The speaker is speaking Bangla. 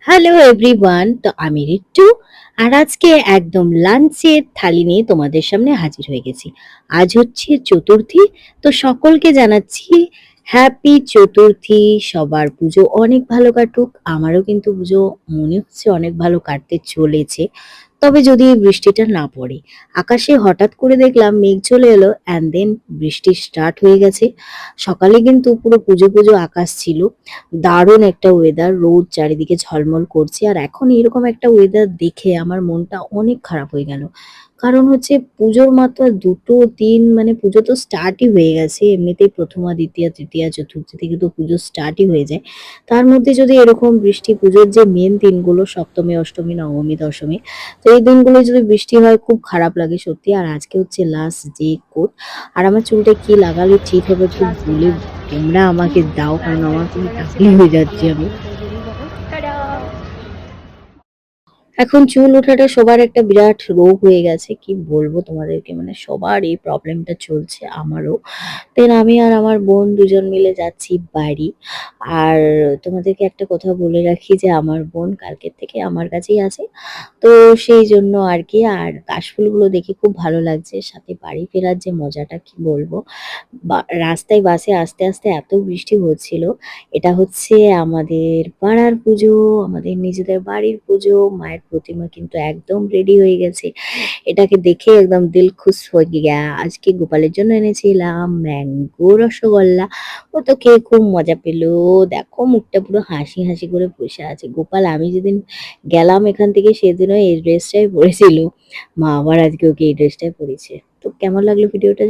হ্যালো এভরিওয়ান, তো আমি রিট্টু। আর আজকে একদম লাঞ্চের থালি নিয়ে তোমাদের সামনে হাজির হয়ে গেছি। আজ হচ্ছে চতুর্থী, তো সকলকে জানাচ্ছি হ্যাপি চতুর্থী। সবার পুজো অনেক ভালো কাটুক। আমারও কিন্তু পুজো মনে হচ্ছে অনেক ভালো কাটতে চলেছে, তবে যদি এই বৃষ্টিটা না পড়ে। আকাশে হঠাৎ করে দেখলাম মেঘ চলে এলো অ্যান্ড দেন বৃষ্টি স্টার্ট হয়ে গেছে। সকালে কিন্তু পুরো পুজো পুজো আকাশ ছিল, দারুণ একটা ওয়েদার, রোদ চারিদিকে ঝলমল করছে। আর এখন এরকম একটা ওয়েদার দেখে আমার মনটা অনেক খারাপ হয়ে গেল। কারণ হচ্ছে পুজোর মাত্র আর ২ টো দিন, মানে পুজো তো স্টার্টই হয়ে গেছে। এমনিতেই প্রথমা, দ্বিতীয়া, তৃতীয়া, চতুর্থী থেকে তো পুজো স্টার্টই হয়ে যায়। তার মধ্যে যদি এরকম বৃষ্টি, পুজোর যে মেন দিনগুলো সপ্তমী, অষ্টমী, নবমী, দশমী, তো এই দিনগুলো যদি বৃষ্টি হয় খুব খারাপ লাগে সত্যি। আর আজকে হচ্ছে লাস্ট ডে কোড। আর আমার চুলটা কি লাগালে ঠিক হবে একটু বলে তোমরা আমাকে দাও, কারণ আমার পুরো টাকলি হয়ে যাচ্ছি আমি। এখন চুল ওঠাটা সবার একটা বিরাট রোগ হয়ে গেছে, কি বলবো তোমাদেরকে, মানে সবার এই প্রবলেমটা চলছে, আমারও। দেন আমি আর আমার বোন দুজন মিলে যাচ্ছি বাড়ি। আর তোমাদেরকে একটা কথা বলে রাখি যে আমার বোন কালকের থেকে আমার কাছেই আছে। তো সেই জন্য আর কি। আর কাশফুলগুলো দেখে খুব ভালো লাগছে, সাথে বাড়ি ফেরার যে মজাটা কি বলবো। রাস্তায় বাসে আস্তে আস্তে এত বৃষ্টি হচ্ছিল। এটা হচ্ছে আমাদের পাড়ার পুজো, আমাদের নিজেদের বাড়ির পুজো। মায়ের প্রতিমা কিন্তু একদম রেডি হয়ে গেছে। এটাকে দেখে একদম দিল খুশ হয়ে গিয়া। আজকে গোপালের জন্য এনেছিলাম ম্যাঙ্গো রসগোল্লা। ও তো খেয়ে খুব মজা পেল। দেখো মুখটা পুরো হাসি হাসি করে বসে আছে। গোপাল আমি যেদিন গেলাম এখান থেকে সেদিনও এই ড্রেসটাই পরেছিল। মা আবার আজকে ওকে এই ড্রেসটাই পরিয়েছে। তো কেমন লাগলো ভিডিওটা?